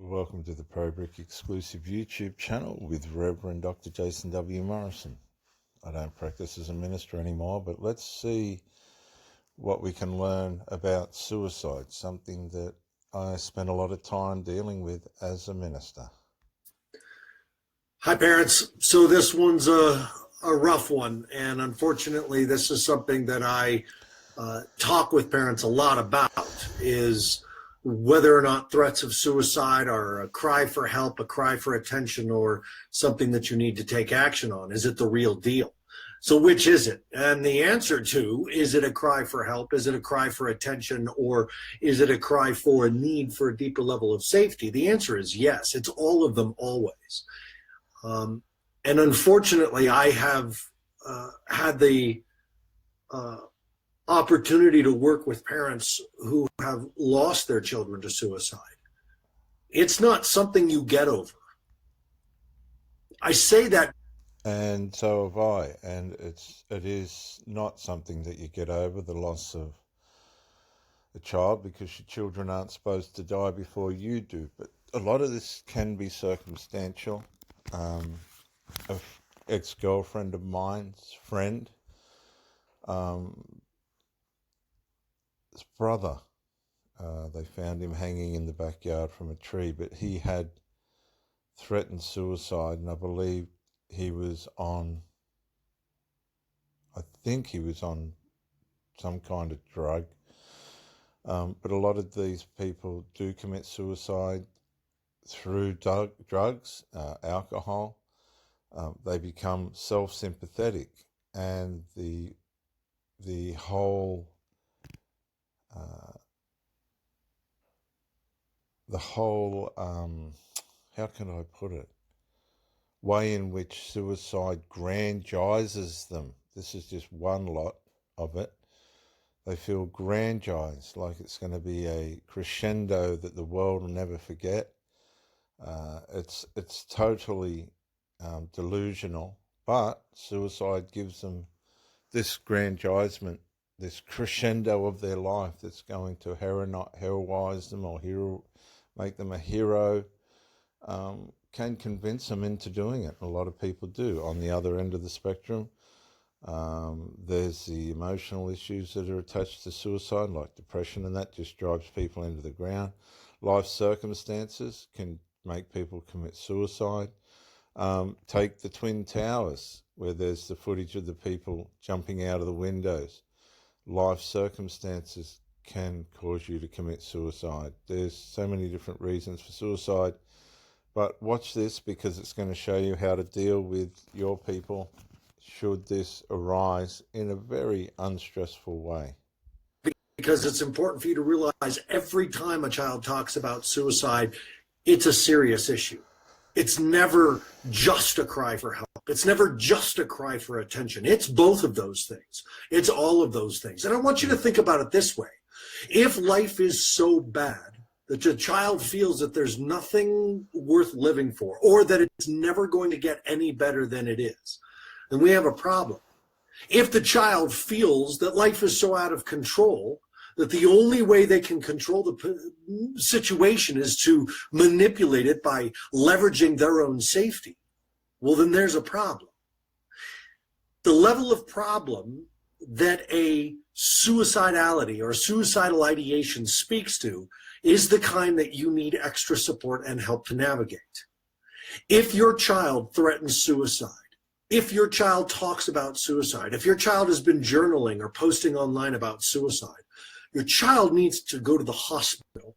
Welcome to the ProBrick exclusive YouTube channel with Reverend Dr. Jason W. Morrison. I don't practice as a minister anymore, but let's see what we can learn about suicide, something that I spent a lot of time dealing with as a minister. Hi, parents. So this one's a rough one, and unfortunately, this is something that I talk with parents a lot about, is whether or not threats of suicide are a cry for help, a cry for attention, or something that you need to take action on. Is it the real deal? So which is it? And the answer to, is it a cry for help? Is it a cry for attention? Or is it a cry for a need for a deeper level of safety? The answer is yes. It's all of them always. And unfortunately, I have had the opportunity to work with parents who have lost their children to suicide. It's not something you get over. I say that. And so have I, and it is not something that you get over, the loss of a child, because your children aren't supposed to die before you do. But a lot of this can be circumstantial. An ex-girlfriend of mine's friend, his brother, they found him hanging in the backyard from a tree, but he had threatened suicide, and I believe he was on, I think he was on some kind of drug. But a lot of these people do commit suicide through drugs, alcohol. They become self-sympathetic, and the whole how can I put it, way in which suicide grandizes them. This is just one lot of it. They feel grandized, like it's going to be a crescendo that the world will never forget. It's totally delusional, but suicide gives them this grandizement, this crescendo of their life that's going to heroize them or make them a hero, can convince them into doing it. A lot of people do. On the other end of the spectrum, there's the emotional issues that are attached to suicide, like depression, and that just drives people into the ground. Life circumstances can make people commit suicide. Take the Twin Towers, where there's the footage of the people jumping out of the windows. Life circumstances can cause you to commit suicide. There's so many different reasons for suicide, but watch this, because it's going to show you how to deal with your people should this arise in a very unstressful way. Because it's important for you to realize every time a child talks about suicide, it's a serious issue. It's never just a cry for help. It's never just a cry for attention. It's both of those things. It's all of those things. And I want you to think about it this way. If life is so bad that your child feels that there's nothing worth living for, or that it's never going to get any better than it is, then we have a problem. If the child feels that life is so out of control that the only way they can control the situation is to manipulate it by leveraging their own safety, well, then there's a problem. The level of problem that a suicidality or suicidal ideation speaks to is the kind that you need extra support and help to navigate. If your child threatens suicide, if your child talks about suicide, if your child has been journaling or posting online about suicide, your child needs to go to the hospital.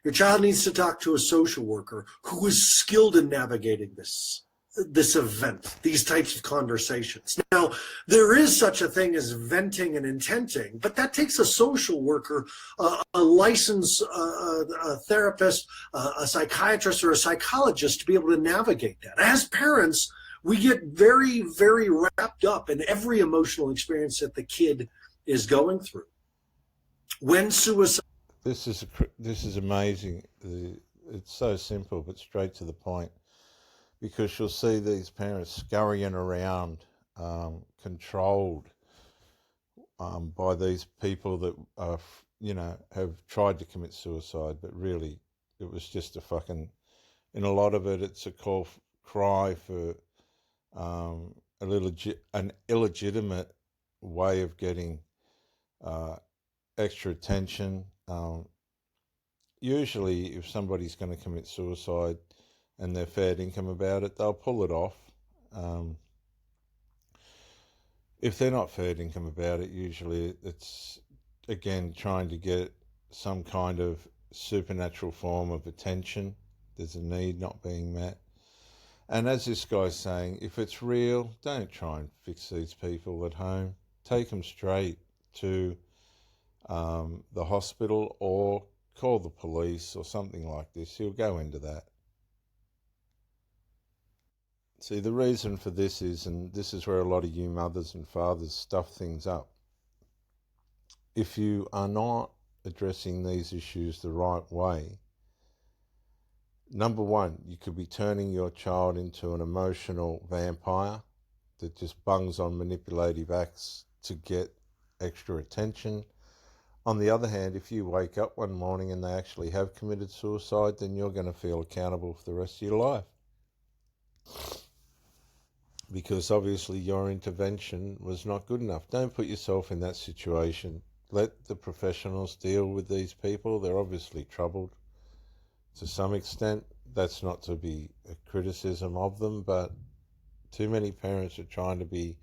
Your child needs to talk to a social worker who is skilled in navigating this event, these types of conversations. Now, there is such a thing as venting and intenting, but that takes a social worker, a licensed therapist, a psychiatrist, or a psychologist to be able to navigate that. As parents, we get very, very wrapped up in every emotional experience that the kid is going through. When suicide... This is amazing. It's so simple, but straight to the point. Because you'll see these parents scurrying around, controlled by these people that have tried to commit suicide, but really It was just a fucking, in a lot of it, it's a cry for an illegitimate way of getting extra attention. Usually, if somebody's going to commit suicide and they're fair income about it, they'll pull it off. If they're not fair income about it, usually it's, again, trying to get some kind of supernatural form of attention. There's a need not being met. And as this guy's saying, if it's real, don't try and fix these people at home. Take them straight to the hospital or call the police or something like this. He'll go into that. See, the reason for this is, and this is where a lot of you mothers and fathers stuff things up. If you are not addressing these issues the right way, number one, you could be turning your child into an emotional vampire that just bungs on manipulative acts to get extra attention. On the other hand, if you wake up one morning and they actually have committed suicide, then you're going to feel accountable for the rest of your life. Because obviously your intervention was not good enough. Don't put yourself in that situation. Let the professionals deal with these people. They're obviously troubled to some extent. That's not to be a criticism of them, but too many parents are trying to be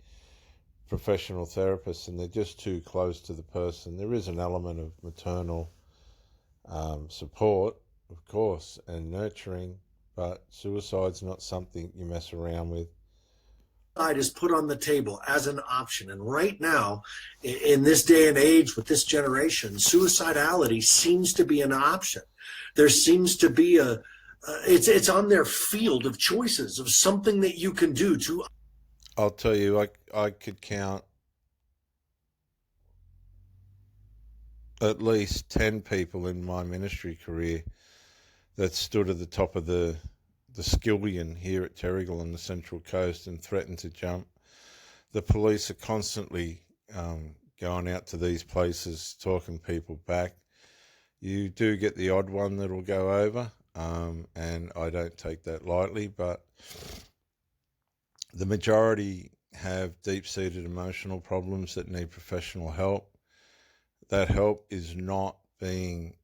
professional therapists and they're just too close to the person. There is an element of maternal support, of course, and nurturing, but suicide's not something you mess around with. Suicide is put on the table as an option. And right now, in this day and age with this generation, suicidality seems to be an option. There seems to be it's on their field of choices of something that you can do to. I'll tell you, I could count at least 10 people in my ministry career that stood at the top of the skillion here at Terrigal on the Central Coast and threatened to jump. The police are constantly going out to these places, talking people back. You do get the odd one that'll go over, and I don't take that lightly, but the majority have deep-seated emotional problems that need professional help. That help is not being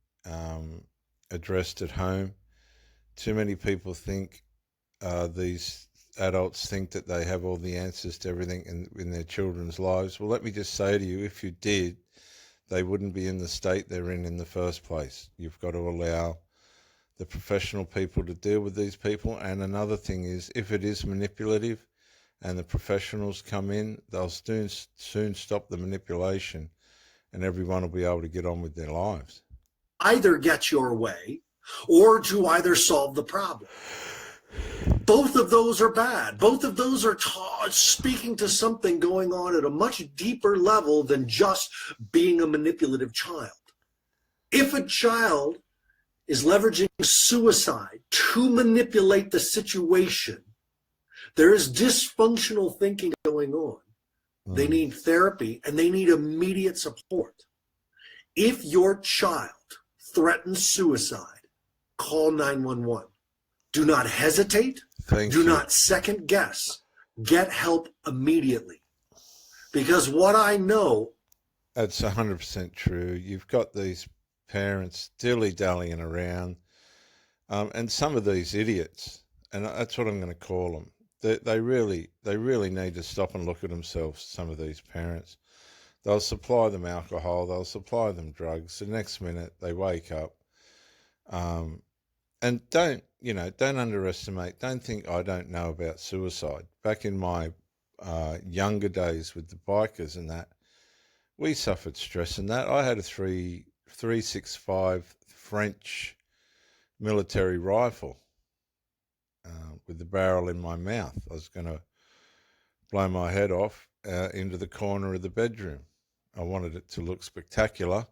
addressed at home. Too many people think, these adults think that they have all the answers to everything in their children's lives. Well, let me just say to you, if you did, they wouldn't be in the state they're in the first place. You've got to allow the professional people to deal with these people. And another thing is, if it is manipulative and the professionals come in, they'll soon stop the manipulation and everyone will be able to get on with their lives. Either get your way or to either solve the problem. Both of those are bad. Both of those are speaking to something going on at a much deeper level than just being a manipulative child. If a child is leveraging suicide to manipulate the situation, there is dysfunctional thinking going on. They need therapy and they need immediate support. If your child threatens suicide, call 911. Do not hesitate. Do not second guess. Get help immediately. Because what I know... That's 100% true. You've got these parents dilly-dallying around. And some of these idiots, and that's what I'm going to call them, they really need to stop and look at themselves, some of these parents. They'll supply them alcohol, they'll supply them drugs. The next minute they wake up. And don't underestimate, don't think I don't know about suicide. Back in my younger days with the bikers and that, we suffered stress in that. I had a 3.65 French military rifle with the barrel in my mouth. I was going to blow my head off into the corner of the bedroom. I wanted it to look spectacular.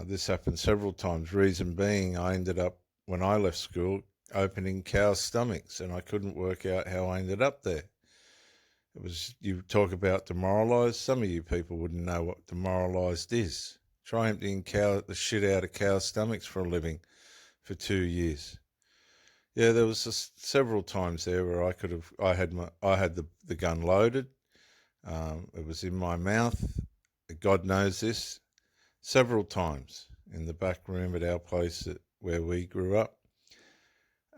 This happened several times. Reason being, I ended up, when I left school, opening cows' stomachs, and I couldn't work out how I ended up there. It was, you talk about demoralised. Some of you people wouldn't know what demoralised is. Try emptying the shit out of cows' stomachs for a living. for 2 years. Yeah, there was several times there where I had the gun loaded. It was in my mouth. God knows this. Several times in the back room at our place where we grew up,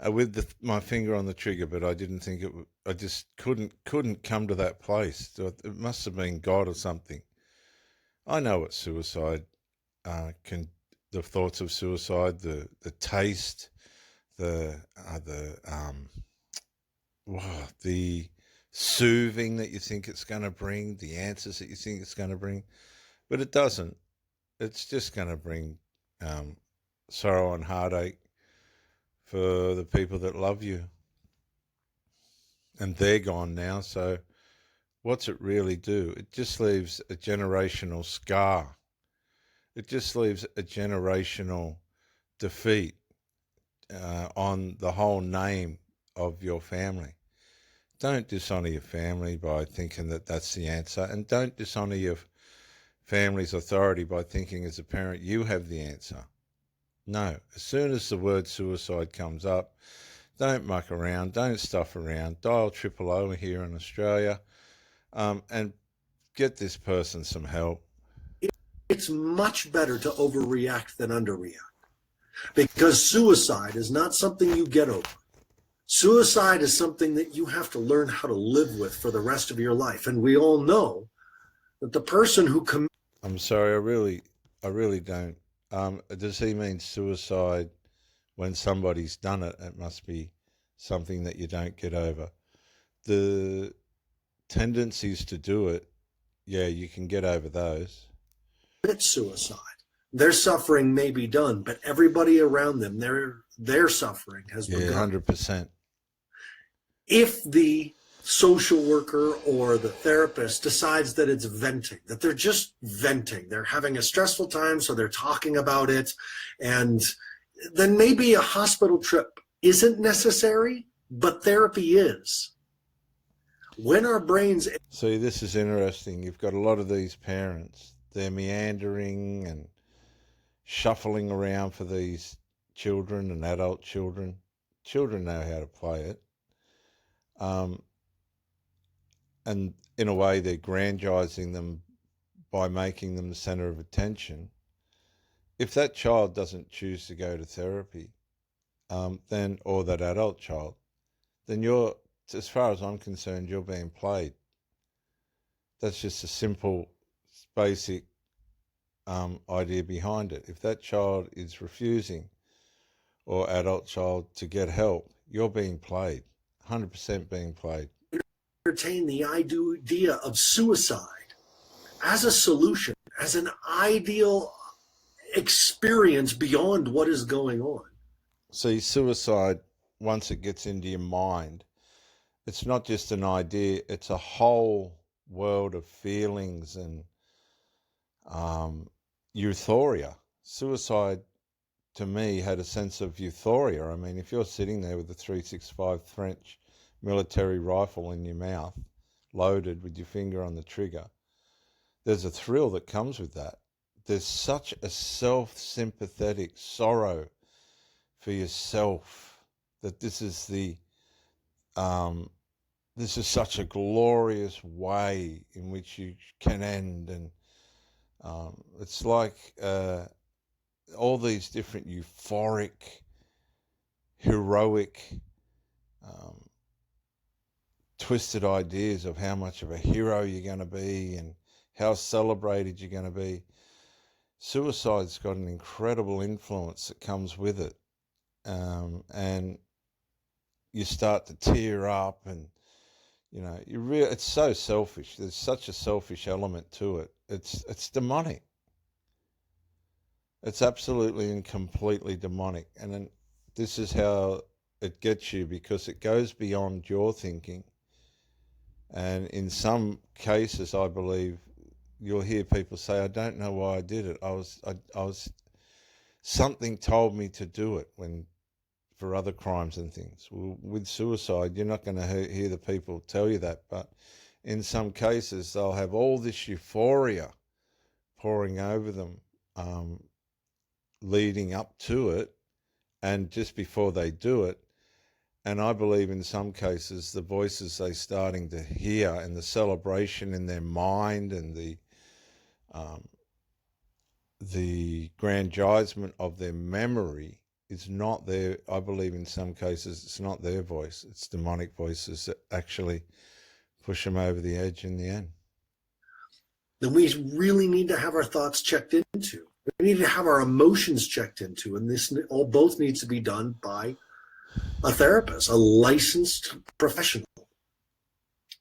with my finger on the trigger, but I didn't think it. I just couldn't come to that place. So it must have been God or something. I know what suicide the thoughts of suicide, the taste, the the soothing that you think it's going to bring, the answers that you think it's going to bring, but it doesn't. It's just going to bring sorrow and heartache for the people that love you, and they're gone now. So what's it really do? It just leaves a generational scar. It just leaves a generational defeat on the whole name of your family. Don't dishonor your family by thinking that that's the answer, and don't dishonor your family's authority by thinking as a parent you have the answer. No, as soon as the word suicide comes up, don't muck around, don't stuff around, dial 000 here in Australia, and get this person some help. It's much better to overreact than underreact, because suicide is not something you get over. Suicide is something that you have to learn how to live with for the rest of your life. And we all know that the person who I'm sorry, I really don't. Does he mean suicide when somebody's done it? It must be something that you don't get over. The tendencies to do it, yeah, you can get over those. commits suicide, their suffering may be done, but everybody around them, their suffering has begun. 100%. If the social worker or the therapist decides that it's venting, that they're just venting, they're having a stressful time, so they're talking about it, and then maybe a hospital trip isn't necessary, but therapy is. When our brains... See, this is interesting. You've got a lot of these parents, they're meandering and shuffling around for these children and adult children. Children know how to play it. And in a way, they're grandizing them by making them the center of attention. If that child doesn't choose to go to therapy, then, or that adult child, then you're, as far as I'm concerned, you're being played. That's just a simple, basic idea behind it. If that child is refusing, or adult child, to get help, you're being played, 100% being played. Entertain the idea of suicide as a solution, as an ideal experience beyond what is going on. See, suicide, once it gets into your mind, it's not just an idea, it's a whole world of feelings and euphoria. Suicide, to me, had a sense of euphoria. I mean, if you're sitting there with a .365 French military rifle in your mouth, loaded with your finger on the trigger, there's a thrill that comes with that. There's such a self-sympathetic sorrow for yourself that this is such a glorious way in which you can end, and it's like all these different euphoric, heroic, twisted ideas of how much of a hero you're going to be and how celebrated you're going to be. Suicide's got an incredible influence that comes with it, and you start to tear up, and you know, it's so selfish. There's such a selfish element to it. It's demonic. It's absolutely and completely demonic. And then this is how it gets you, because it goes beyond your thinking. And in some cases, I believe you'll hear people say, I don't know why I did it. I was something told me to do it, when for other crimes and things. Well, with suicide, you're not going to hear the people tell you that, but in some cases, they'll have all this euphoria pouring over them, leading up to it, and just before they do it. And I believe in some cases the voices they're starting to hear and the celebration in their mind and the grandizement of their memory is not their, I believe in some cases it's not their voice, it's demonic voices that actually push them over the edge in the end. Then we really need to have our thoughts checked into. We need to have our emotions checked into, and this all both needs to be done by a therapist, a licensed professional.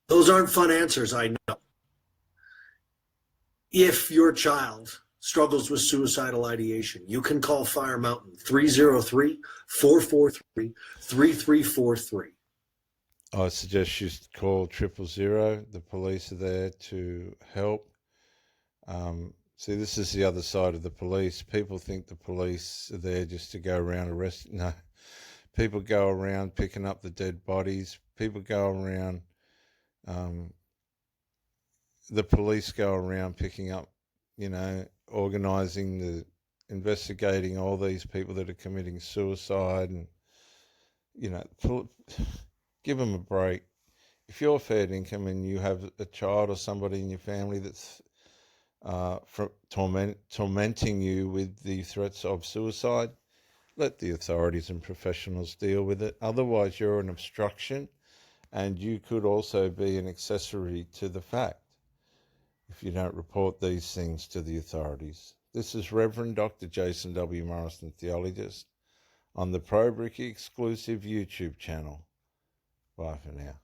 Those aren't fun answers, I know. If your child struggles with suicidal ideation, you can call Fire Mountain 303-443-3343. I suggest you call 000. The police are there to help. See, this is the other side of the police. People think the police are there just to go around arresting. No, people go around picking up the dead bodies. People go around, the police go around picking up, organising investigating all these people that are committing suicide, and, give them a break. If you're fair income and you have a child or somebody in your family that's tormenting you with the threats of suicide, let the authorities and professionals deal with it. Otherwise, you're an obstruction, and you could also be an accessory to the fact if you don't report these things to the authorities. This is Reverend Dr. Jason W. Morrison, theologist, on the Pro Bricky exclusive YouTube channel. Bye for now.